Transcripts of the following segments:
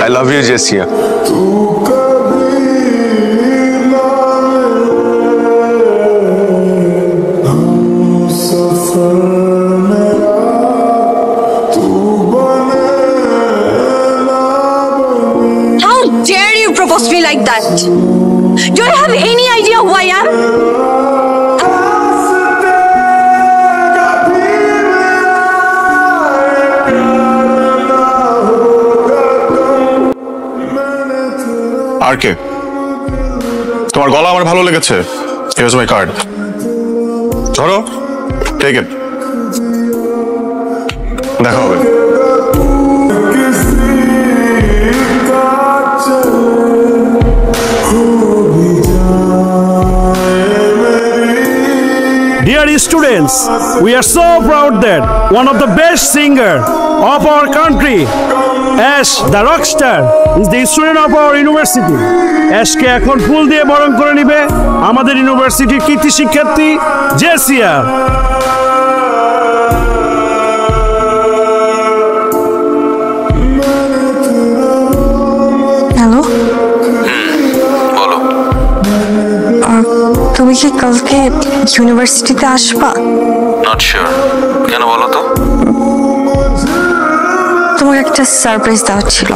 I love you, Jessia. How dare you propose me like that? Do you have any idea who I am? আর কে? তোমার গলা আমার ভালো লেগেছে। Here's my card. ধরো, take it. দেখা হবে। Dear students, we are so proud that one of the best singer of our country, Ash the rockstar, is the student of our university. Ashকে এখন ফুল দিয়ে বরণ করে নেবে আমাদের ইউনিভার্সিটির কৃতি শিক্ষার্থী জেসিয়া। হ্যালো, বলো। তুমি কি কালকে ইউনিভার্সিটিতে আসবা? Not sure. কেন বলো তো? তোমাকে একটা সারপ্রাইজ দেওয়ার ছিল।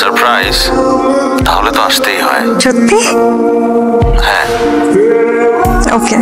সারপ্রাইজ? তাহলে তো আসতেই হয়। সত্যি? হ্যাঁ। ওকে।